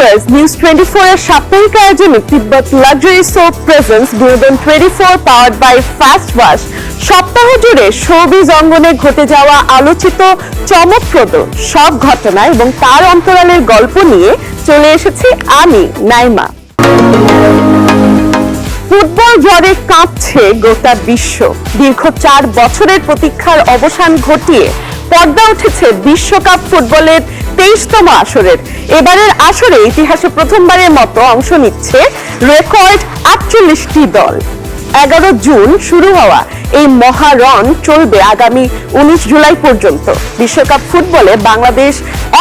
Viewers, news 24 এর সাপ্তাহিক আয়োজনে তিব্বত লাক্সারি সোপ প্রেজেন্স বিনোদন 24 পাওয়ার্ড বাই ফাস্ট ওয়াশ সপ্তাহ জুড়ে শোবিজ অঙ্গনে ঘটে যাওয়া আলোচিত চমকপ্রদ সব ঘটনা এবং তার অন্তরালের গল্প নিয়ে চলে এসেছি আমি নাইমা। ফুটবল জ্বরে কাঁপছে গোটা বিশ্ব। দীর্ঘ 4 বছরের প্রতীক্ষার অবসান ঘটিয়ে পর্দা উঠেছে বিশ্বকাপ ফুটবলের 23তম আসরের। এবারের আসরে ইতিহাসে প্রথমবারের মতো অংশ নিচ্ছে রেকর্ড 48টি দল। 11 জুন শুরু হওয়া এই মহারণ চলবে আগামী 19 জুলাই পর্যন্ত। বিশ্বকাপ ফুটবলে বাংলাদেশ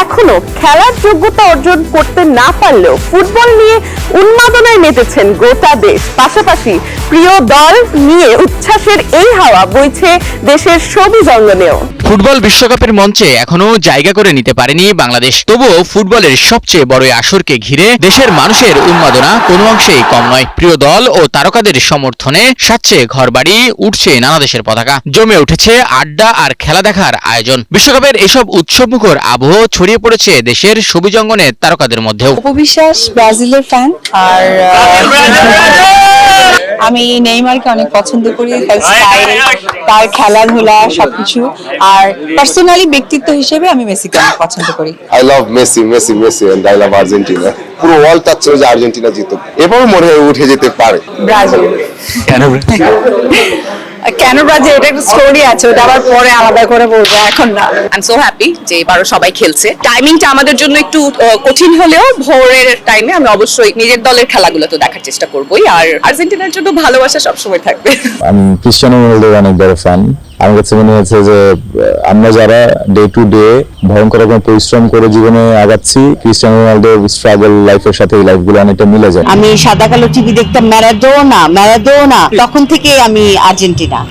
এখনো খেলার যোগ্যতা অর্জন করতে না পারলেও ফুটবল নিয়ে উন্মাদনায় মেতেছেন গোটা দেশ। পাশাপাশি প্রিয় দল নিয়ে উচ্ছ্বাসের এই হাওয়া বইছে দেশের শোবিজ অঙ্গনেও। ফুটবল বিশ্বকাপের মঞ্চে এখনো জায়গা করে নিতে পারেনি বাংলাদেশ। তবুও ফুটবলের সবচেয়ে বড় আসরকে ঘিরে দেশের মানুষের উন্মাদনা কোনো অংশেই কম নয়। প্রিয় দল ও তারকাদের সমর্থনে সাজছে ঘরবাড়ি, উঠছে নানা দেশের পতাকা, জমে উঠেছে আড্ডা আর খেলা দেখার আয়োজন। বিশ্বকাপের এসব উৎসবমুখর আবহ ছড়িয়ে পড়েছে দেশের সবুজ অঙ্গনের তারকাদের মধ্যেও। অপবিশ্বাস ব্রাজিলের ফ্যান, আর আমি নেইমারকে অনেক পছন্দ করি, তার স্টাইল, তার খেলাধুলা সবকিছু। আর পার্সোনালি ব্যক্তিত্ব হিসেবে আমি মেসিকে অনেক পছন্দ করি। I love Messi and I love Argentina. পুরো ওয়ার্ল্ড চাচ্ছে যে আর্জেন্টিনা জিতুক, এবারও মনে হয় উঠে যেতে পারে। ব্রাজিল কেন ব্রাজিল, এটা একটা স্টোরি আছে, ওটা আবার পরে আলাদা করে বলবো, এখন না। আই এম সো হ্যাপি যে এবারও সবাই খেলছে। টাইমিংটা আমাদের জন্য একটু কঠিন হলেও ভোরের টাইমে আমি অবশ্যই নিজের দলের খেলাগুলো তো দেখার চেষ্টা করবোই। আর আর্জেন্টিনার জন্য ভালোবাসা সবসময় থাকবে। আমি ক্রিস্টিয়ানো রোনালদোর অনেক বড় ফ্যান। আমার কাছে মনে হচ্ছে যে আমরা যারা ডে টু ডে ভয়ঙ্কর রকম পরিশ্রম করে জীবনে আগাচ্ছি, ক্রিস্টিয়ানো রোনালদোর স্ট্রাগল লাইফের সাথে এই লাইফগুলো অনেকটা মিলে যায়। আমি সাদা কালো টিভি দেখতাম, ম্যারাডোনা, তখন থেকে আমি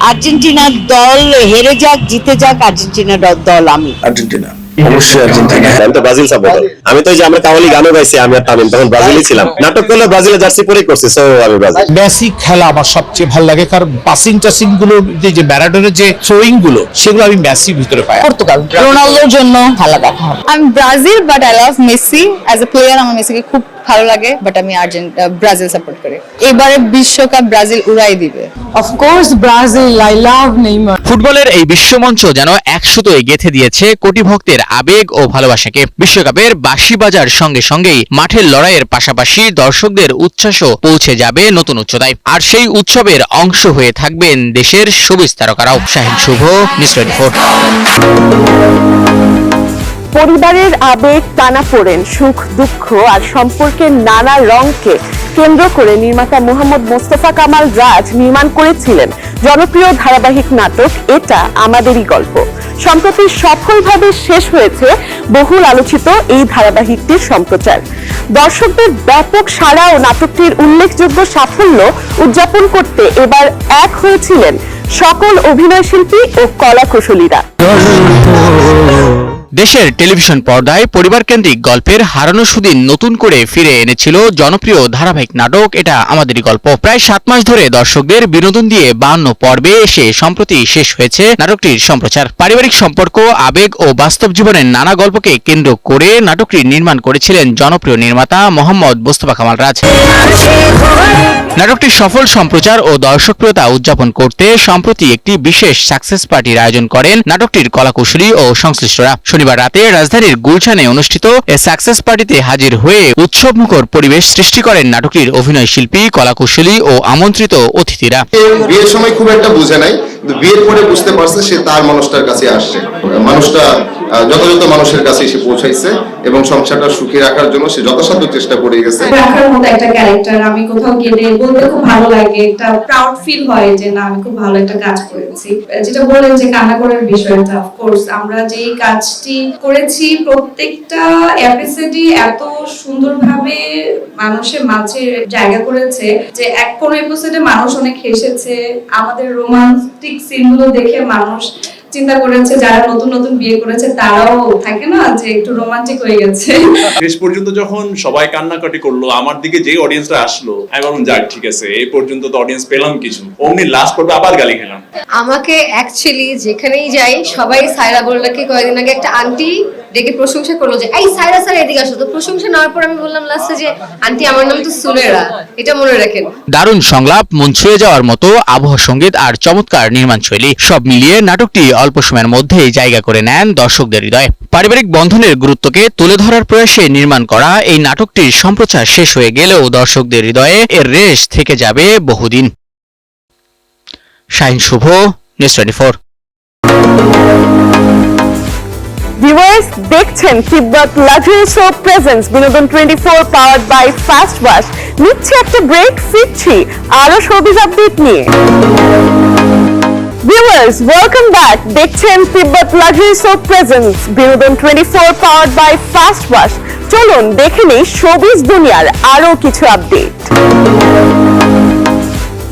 আর্জেন্টিনার দল হেরে যাক জিতে যাক, আর্জেন্টিনার দল আমি। আর্জেন্টিনা, অবশ্যই আর্জেন্টিনা। আমি তো ব্রাজিল সাপোর্টার। আমি তো এই যে আমরা কাওয়ালি গানও গাইছি, আমি আর তামিম তখন ব্রাজিলই ছিলাম। নাটক করলে ব্রাজিলের জার্সি পরেই করছি, সো আমি ব্রাজিল। মেসি খেলা আমার সবচেয়ে ভালো লাগে, কারণ পাসিং গুলো, যে ম্যারাডোনার যে থ্রোয়িং গুলো, সেগুলো আমি মেসি ভিতরে পাই। পর্তুগাল, রোনালদোর জন্য খেলা দেখা। আমি Brazil, but I love Messi as a player. আমার মেসিকে খুব ভালো লাগে, বাট আমি ব্রাজিল সাপোর্ট করি। এবারে বিশ্বকাপ ব্রাজিল উড়াই দিবে। Of course Brazil, I love Neymar. ফুটবলের এই বিশ্বমঞ্চ যেন একসুতোয় গেঁথে দিয়েছে কোটি ভক্তের আবেগ ও ভালোবাসাকে। বিশ্বকাপের বাঁশি বাজার সঙ্গে সঙ্গেই মাঠের লড়াইয়ের পাশাপাশি দর্শকদের উচ্ছ্বাসও পৌঁছে যাবে নতুন উচ্চতায়। আর সেই উৎসবের অংশ হয়ে থাকবেন দেশের সবুজ তারকারাও। শাহিন শুভ, নিউজ 24। পরিবারের আবেগ, টানাপোড়েন, সুখ দুঃখ আর সম্পর্কের নানা রঙকে কেন্দ্র করে নির্মাতা মোহাম্মদ মোস্তফা কামাল রাজ নির্মাণ করেছিলেন জনপ্রিয় ধারাবাহিক নাটক এটা আমাদেরই গল্প। সম্প্রতি সফলভাবে শেষ হয়েছে বহুল আলোচিত এই ধারাবাহিকটির সম্প্রচার। দর্শকদের ব্যাপক সাড়া ও নাটকটির উল্লেখযোগ্য সাফল্য উদযাপন করতে এবার এক হয়েছিলেন সকল অভিনয়শিল্পী ও কলাকুশলীরা। দেশের টেলিভিশন পর্দায় পরিবারকেন্দ্রিক গল্পের হারানো সুদিন নতুন করে ফিরে এনেছিল জনপ্রিয় ধারাবাহিক নাটক এটা আমাদেরই গল্প। প্রায় 7 মাস ধরে দর্শকদের বিনোদন দিয়ে 52 পর্বে এসে সম্প্রতি শেষ হয়েছে নাটকটির সম্প্রচার। পারিবারিক সম্পর্ক, আবেগ ও বাস্তব জীবনের নানা গল্পকে কেন্দ্র করে নাটকটি নির্মাণ করেছিলেন জনপ্রিয় নির্মাতা মোহাম্মদ মোস্তফা কামাল রাজ। নাটকটির সফল সম্প্রচার ও দর্শকপ্রিয়তা উদযাপন করতে সম্প্রতি একটি বিশেষ সাকসেস পার্টির আয়োজন করেন নাটকটির কলাকুশলী ও সংশ্লিষ্টরা। শনিবার রাতে রাজধানীর গুলশানে অনুষ্ঠিত এ সাকসেস পার্টিতে হাজির হয়ে উৎসবমুখর পরিবেশ সৃষ্টি করেন নাটকটির অভিনয় শিল্পী, কলাকুশলী ও আমন্ত্রিত অতিথিরা। বিয়ের সময় খুব একটা বুঝে নাই, কিন্তু বিয়ের পরে বুঝতে পারছে সে তার মানুষটার কাছে আসছে। মানুষটা যথাযথ মানুষের কাছে এসে পৌঁছাইছে এবং সংসারটা সুখী রাখার জন্য সে যথাসাধ্য চেষ্টা করে গেছে। রাখার মতো একটা ক্যারেক্টার, আমি কোথাও গেলে বলতে খুব ভালো লাগে, একটা প্রাউড ফিল হয় যে না আমি খুব ভালো একটা কাজ করেছি। যেটা বলেন যে কান্না করার বিষয়টা, অফকোর্স আমরা যেই কাজটি করেছি প্রত্যেকটা এপিসোডই এত সুন্দরভাবে মানুষের মাঝে জায়গা করেছে যে কোন এপিসোডে মানুষ অনেক হেসেছে। আমাদের রোমান্টিক সিনগুলো দেখে মানুষ চিন্তা করেছে যারা নতুন নতুন বিয়ে করেছে তারাও থাকে না যে একটু রোমান্টিক হয়ে গেছে। শেষ পর্যন্ত যখন সবাই কান্নাকাটি করলো, আমার দিকে যে অডিয়েন্সটা আসলো, আমি বললাম যাক ঠিক আছে, এই পর্যন্ত তো অডিয়েন্স পেলাম কিছু। অমনি লাস্ট পর্বে আবার গালি খেলাম। আমাকে অ্যাকচুয়ালি যেখানেই যাই সবাই সায়রা বললাকে কয়েকদিন আগে একটা আন্টি ডেকে প্রশংসা করলো যে এই সাইরা স্যার এদিকে আসো। তো প্রশংসা নেওয়ার পর আমি বললাম লাস্টে যে আন্টি আমার নাম তো সুনেরা, এটা মনে রাখেন। দারুণ সংলাপ, মন ছুঁয়ে যাওয়ার মতো আবহ সঙ্গীত আর চমৎকার নির্মাণ শৈলী, সব মিলিয়ে নাটকটি অল্প সময়ের মধ্যেই জায়গা করে নেন দর্শকদের হৃদয়ে। পারিবারিক বন্ধনের গুরুত্বকে তুলে ধরার প্রয়াসে নির্মাণ করা এই নাটকটির সম্প্রচার শেষ হয়ে গেলেও দর্শকদের হৃদয়ে এর রেশ থেকে যাবে বহুদিন। শাহিন শুভ, নিউজ 24। ভিউয়ার্স, দেখছেন তিব্বত লাক্সারি শো প্রেজেন্স বিনোদন 24 পাওয়ার্ড বাই ফাস্ট ওয়াশ। নিচ্ছে একটা ব্রেক, ফিরছি আরো শোবিজ আপডেট নিয়ে। Viewers, welcome back. দেখছেন তিব্বত লাক্সারি শো প্রেজেন্স বিনোদন 24 পাওয়ার্ড বাই ফাস্ট ওয়াশ। চলুন দেখে নেই শোবিজ দুনিয়ার আরো কিছু আপডেট।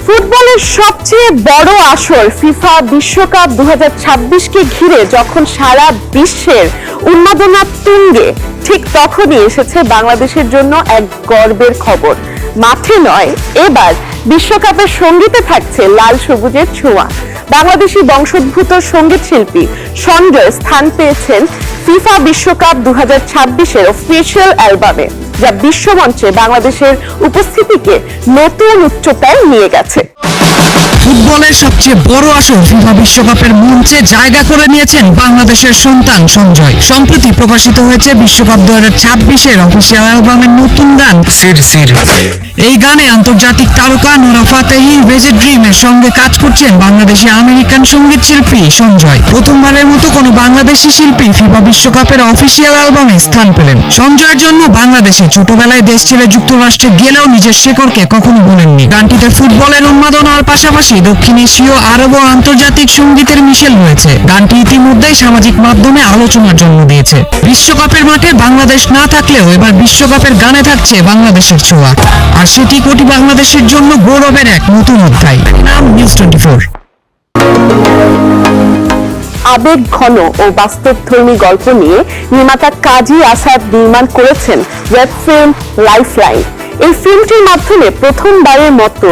ফুটবলের সবচেয়ে বড় আসর ফিফা বিশ্বকাপ 2026কে ঘিরে যখন সারা বিশ্বের উন্মাদনা তুঙ্গে, ঠিক তখনই এসেছে বাংলাদেশের জন্য এক গর্বের খবর। মাঠে নয়, এবার বিশ্বকাপের সঙ্গীতে থাকছে লাল সবুজের ছোঁয়া। বাংলাদেশি বংশোদ্ভূত সঙ্গীত শিল্পী সঞ্জয় স্থান পেয়েছেন ফিফা বিশ্বকাপ 2026-এর অফিসিয়াল অ্যালবামে, যা বিশ্বমঞ্চে বাংলাদেশের উপস্থিতিকে নতুন উচ্চতায় নিয়ে গেছে। ফুটবলের সবচেয়ে বড় আসর ফিফা বিশ্বকাপের মঞ্চে জায়গা করে নিয়েছেন বাংলাদেশের সন্তান সঞ্জয়। সম্প্রতি প্রকাশিত হয়েছে বিশ্বকাপ 2026-এর অফিসিয়াল অ্যালবামের নতুন গান সির সির। এই গানে আন্তর্জাতিক তারকা নোরা ফাতেহি, ভেজে ড্রিমের সঙ্গে কাজ করছেন বাংলাদেশি আমেরিকান সঙ্গীত শিল্পী সঞ্জয়। প্রথমবারের মতো কোনো বাংলাদেশি শিল্পী ফিফা বিশ্বকাপের অফিসিয়াল অ্যালবামে স্থান পেলেন। সঞ্জয়ের জন্য বাংলাদেশে ছোটবেলায় দেশ ছেড়ে যুক্তরাষ্ট্রে গেলেও নিজের শেকড়কে কখনো ভোলেননি। গানটিতে ফুটবলের উন্মাদনার পাশাপাশি দক্ষিণ এশীয়, আরব ও আন্তর্জাতিক সঙ্গীতের মিশেল রয়েছে। গানটি ইতিমধ্যেই সামাজিক মাধ্যমে আলোচনার জন্ম দিয়েছে। বিশ্বকাপের মাঠে বাংলাদেশ না থাকলেও এবার বিশ্বকাপের গানে থাকছে বাংলাদেশের ছোঁয়া, আর সেটি কোটি বাংলাদেশের জন্য গৌরবের এক নতুন অধ্যায়। নাম নিউজ 24। আবেগ ঘন ও বাস্তবধর্মী গল্প নিয়ে নির্মাতা কাজী আসাদ নির্মাণ করেছেন ওয়েব ফিল্ম লাইফলাইন। এই ফিল্মটির মাধ্যমে প্রথমবারের মতো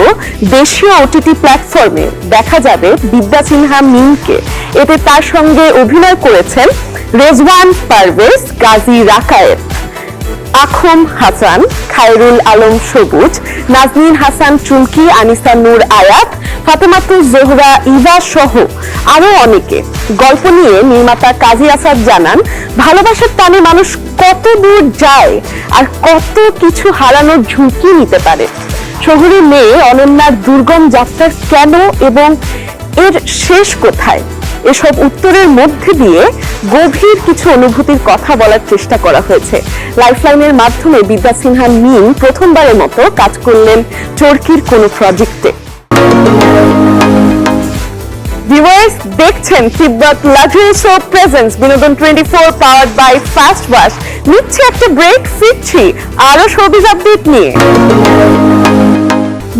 দেশীয় ওটিটি প্ল্যাটফর্মে দেখা যাবে বিদ্যা সিনহা মিমকে। এতে তার সঙ্গে অভিনয় করেছেন রেজওয়ান পারভেজ, গাজী রাকায়েত, আখম হাসান, খায়রুল আলম সবুজ, নাজনীন হাসান চুমকি, আনিসা নূর আয়াত, ফাতেমাতুজ জোহরা ইভা সহ আরো অনেকে। গল্প নিয়ে নির্মাতা কাজী আসাদ জানান, ভালোবাসার টানে মানুষ কত দূর যায় আর কত কিছু হারানোর ঝুঁকি নিতে পারে। শহুরে মেয়ে অনন্যার দুর্গম যাত্রার কেন এবং এর শেষ কোথায়, এসব উত্তরের মধ্যে দিয়ে গভীর কিছু অনুভূতির কথা বলার চেষ্টা করা হয়েছে। লাইফলাইনের মাধ্যমে বিদ্যা সিনহা মিম প্রথমবারের মতো কাজ করলেন চরকির কোনো প্রজেক্টে। ভিউয়ার্স, দেখছেন তিব্বত লাক্সারি শো প্রেজেন্স বিনোদন 24 পাওয়ার্ড বাই ফাস্ট ওয়াশ। নিচ্ছে একটা ব্রেক, ফিরছি আরো শোবিজ আপডেট নিয়ে।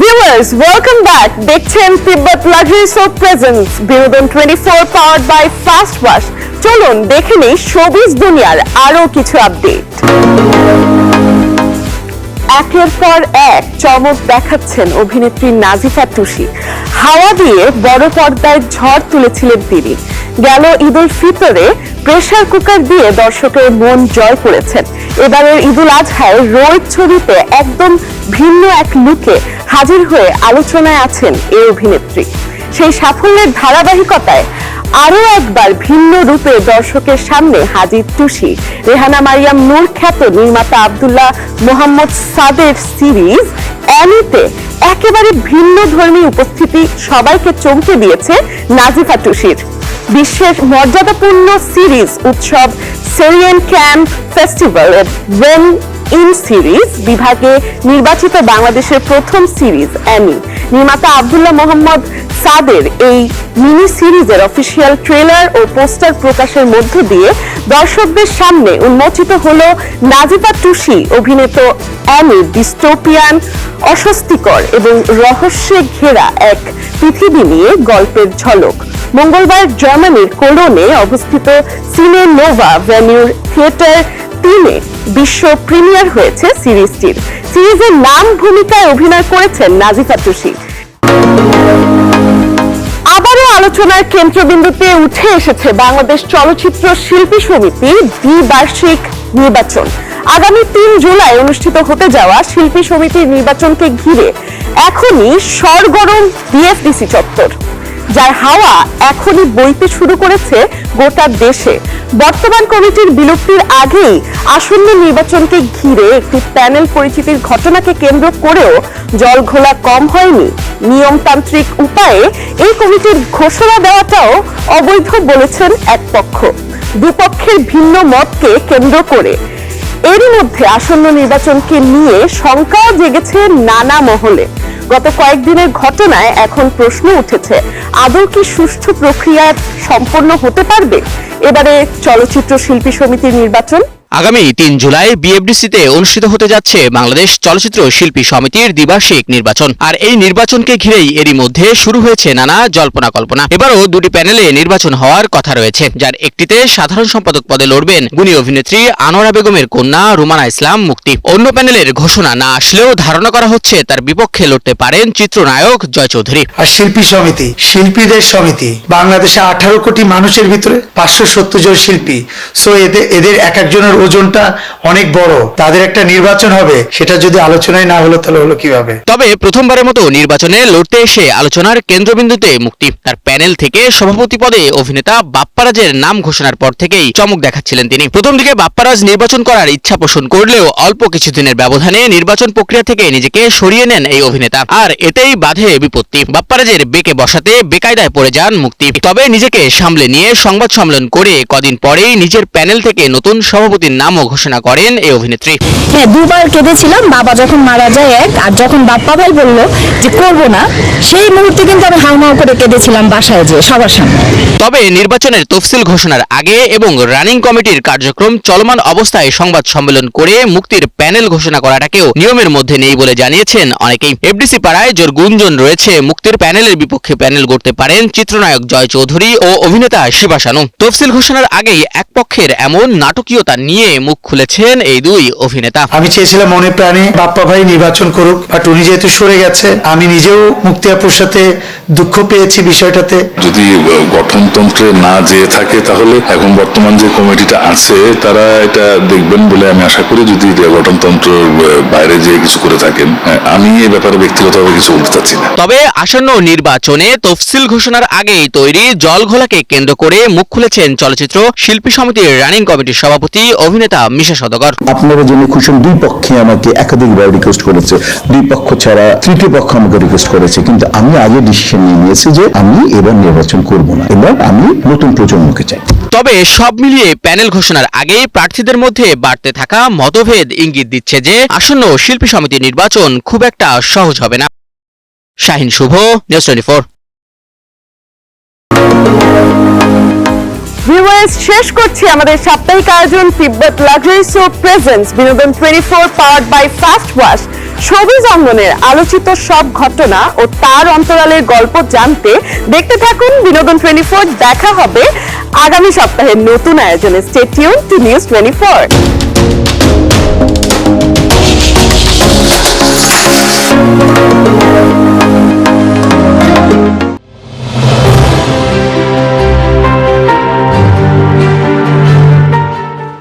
Viewers, welcome back. দেখছেন তিব্বত লাক্সারি শো প্রেজেন্স বিনোদন 24 পাওয়ার্ড বাই ফাস্ট ওয়াশ। চলুন দেখে নেই শোবিজ দুনিয়ার আরো কিছু আপডেট। একের পর এক চমক দেখাচ্ছেন অভিনেত্রী নাজিফা টুসি। হাওয়া দিয়ে বড় পর্দায় ঝড় তুলেছিলেন তিনি। গেল ঈদ উল ফিতরে প্রেসার কুকার দিয়ে দর্শকের মন জয় করেছেন। এবারের ঈদ উল আজহায় রোদ ছবিতে একদম ভিন্ন এক লুকে হাজির হয়ে আলোচনায় আছেন এই অভিনেত্রী। সেই সাফল্যের ধারাবাহিকতায় আরো একবার ভিন্ন রূপে দর্শকের সামনে হাজির টুসি। রেহানা মারিয়াম নূর খ্যাত নির্মাতা আব্দুল্লাহ মোহাম্মদ সাদের সিরিজ অ্যানিতে একেবারে ভিন্ন ধর্মী উপস্থিতি সবাইকে চমকে দিয়েছে নাজিফা টুসির। বিশ্বের মর্যাদাপূর্ণ সিরিজ উৎসব সেরিয়ান ক্যাম্প ফেস্টিভ্যালের ওয়েন ইন সিরিজ বিভাগে নির্বাচিত বাংলাদেশের প্রথম সিরিজ অ্যানি। নির্মাতা আব্দুল্লাহ মোহাম্মদ সাদের এই মিনি সিরিজের অফিসিয়াল ট্রেলার ও পোস্টার প্রকাশের মধ্য দিয়ে দর্শকদের সামনে উন্মোচিত হলো নাজিফা টুসি অভিনীত অ্যানির ডিস্টোপিয়ান, অস্বস্তিকর এবং রহস্যে ঘেরা এক পৃথিবী নিয়ে গল্পের ঝলক। মঙ্গলবার জার্মানির কোলোনে অবস্থিত সিনে নোভা ভেনিউর থিয়েটার 3-এ বিশ্ব প্রিমিয়ার হয়েছে সিরিজটির। সিরিজের নাম ভূমিকায় অভিনয় করেছেন নাজিফা টুসি। আবারও আলোচনার কেন্দ্রবিন্দুতে উঠে এসেছে বাংলাদেশ চলচ্চিত্র শিল্পী সমিতির দ্বিবার্ষিক নির্বাচন। আগামী 3 জুলাই অনুষ্ঠিত হতে যাওয়া শিল্পী সমিতির নির্বাচনকে ঘিরে এখনই সরগরম বিএফডিসি চত্বর, যার হাওয়া এখনই বইতে শুরু করেছে গোটা দেশে। বর্তমান কমিটির বিলুপ্তির আগেই আসন্ন নির্বাচনকে ঘিরে একটি প্যানেল পরিচিতির ঘটনাকে কেন্দ্র করেও জলঘোলা কম হয়নি। নিয়মতান্ত্রিক উপায়ে এই কমিটির ঘোষণা দেওয়াটাও অবৈধ বলেছেন এক পক্ষ। দুপক্ষের ভিন্ন মতকে কেন্দ্র করে এরই মধ্যে আসন্ন নির্বাচনকে নিয়ে শঙ্কাও জেগেছে নানা মহলে। গত কয়েকদিনের ঘটনায় এখন প্রশ্ন উঠেছে, আদৌ কি সুষ্ঠু প্রক্রিয়া সম্পন্ন হতে পারবে এবারে চলচ্চিত্র শিল্পী সমিতির নির্বাচন? আগামী 3 জুলাই বিএফডিসিতে অনুষ্ঠিত হতে যাচ্ছে বাংলাদেশ চলচ্চিত্র শিল্পী সমিতির দ্বিবার্ষিক নির্বাচন। আর এই নির্বাচনকে ঘিরেই এরই মধ্যে শুরু হয়েছে নানা জল্পনা কল্পনা। এবারও 2টি প্যানেলে নির্বাচন হওয়ার কথা রয়েছে, যার একটিতে সাধারণ সম্পাদক পদে লড়বেন গুণী অভিনেত্রী আনোয়ারা বেগমের কন্যা রুমানা ইসলাম মুক্তি। অন্য প্যানেলের ঘোষণা না আসলেও ধারণা করা হচ্ছে তার বিপক্ষে লড়তে পারেন চিত্রনায়ক জয় চৌধুরী। আর শিল্পী সমিতি, শিল্পীদের সমিতি, বাংলাদেশে 18 কোটি মানুষের ভিতরে 570 জন শিল্পী, সো এদের এক একজনের ওজনটা অনেক বড়। তাদের একটা নির্বাচন হবে, সেটা যদি আলোচনায় না হলো তাহলে হলো কিভাবে? তবে প্রথমবারের মতো নির্বাচনে লড়তে এসে আলোচনার কেন্দ্রবিন্দুতে মুক্তি। তার প্যানেল থেকে সভাপতি পদে অভিনেতা বাপ্পারাজের নাম ঘোষণার পর থেকেই চমক দেখাচ্ছিলেন তিনি। প্রথম দিকে বাপ্পারাজ নির্বাচন করার ইচ্ছা পোষণ করলেও অল্প কিছুদিনের ব্যবধানে নির্বাচন প্রক্রিয়া থেকে নিজেকে সরিয়ে নেন এই অভিনেতা। আর এতেই বাধে বিপত্তি। বাপ্পারাজের বেকে বসাতে বেকায়দায় পড়ে যান মুক্তি। তবে নিজেকে সামলে নিয়ে সংবাদ সম্মেলন করে কদিন পরেই নিজের প্যানেল থেকে নতুন সভাপতির নামও ঘোষণা করেন এই অভিনেত্রী। হ্যাঁ, 2বার কেঁদেছিলাম। বাবা যখন মারা যায় এক, আর যখন বাপ্পা ভাই বলল যে করবো না, সেই মুহূর্তে কিন্তু আমি হাউমাউ করে কেঁদেছিলাম বাসায় যে সবার সামনে। তবে নির্বাচনের তফসিল ঘোষণার আগে এবং রানিং কমিটির কার্যক্রম চলমান অবস্থায় সংবাদ সম্মেলন করে মুক্তির প্যানেল ঘোষণা করাটাকেও নিয়মের মধ্যে নেই বলে জানিয়েছেন অনেকেই। এফডিসি পাড়ায় জোর গুঞ্জন রয়েছে মুক্তির প্যানেলের বিপক্ষে প্যানেল গড়তে পারেন চিত্রনায়ক জয় চৌধুরী ও অভিনেতা শিবা শানু। তফসিল ঘোষণার আগেই এক পক্ষের এমন নাটকীয়তা নিয়ে মুখ খুলেছেন এই দুই অভিনেতা। আমি চেয়েছিলাম মনে প্রাণে বাপ্পা ভাই নির্বাচন করুক, বাট উনি যেহেতু সরে গেছে, আমি নিজেও মুক্তি আপুর সাথে দুঃখ পেয়েছি বিষয়টাতে। যদি গঠনতন্ত্রে না যেয়ে থাকে তাহলে এখন বর্তমান যে কমিটিটা আছে তারা এটা দেখবেন বলে আমি আশা করি। যদি গঠনতন্ত্রের বাইরে যে কিছু করে থাকেন, আমি এ ব্যাপারে ব্যক্তিগতভাবে কিছু বলতে চাচ্ছি না। তবে আসন্ন নির্বাচনে তফসিল ঘোষণার আগেই তৈরি জলঘোলাকে কেন্দ্র করে মুখ খুলেছেন চলচ্চিত্র শিল্পী সমিতির রানিং কমিটির সভাপতি অভিনেতা মিশা সওদাগর। আপনারা জেনে খুশি, দুই পক্ষে আমাকে একাধিকবার রিকোয়েস্ট করেছে, দুই পক্ষ ছাড়া তৃতীয় পক্ষ আমাকে রিকোয়েস্ট করেছে, কিন্তু আমি আগে ডিসিশন নিয়ে নিয়েছি যে আমি এবার নির্বাচন করব না, এবার আমি নতুন প্রজন্মকে চাই। তবে সব মিলিয়ে প্যানেল ঘোষণার আগে প্রার্থীদের মধ্যে বাড়তে থাকা মতভেদ ইঙ্গিত দিচ্ছে যে আসন্ন শিল্পী সমিতির নির্বাচন খুব একটা সহজ হবে না। শাহিন শুভ, নিউজ 24। ভিউয়ার্স, শেষ করছি আমাদের সাপ্তাহিক আয়োজন তিব্বত লাক্সারি সো প্রেজেন্টস বিনোদন 24 powered by fast wash. Showbiz অঙ্গনের আলোচিত সব ঘটনা ও তার অন্তরালের গল্প জানতে দেখতে থাকুন বিনোদন 24। দেখা হবে আগামী সপ্তাহের নতুন আয়োজনে। Stay tune to news 24।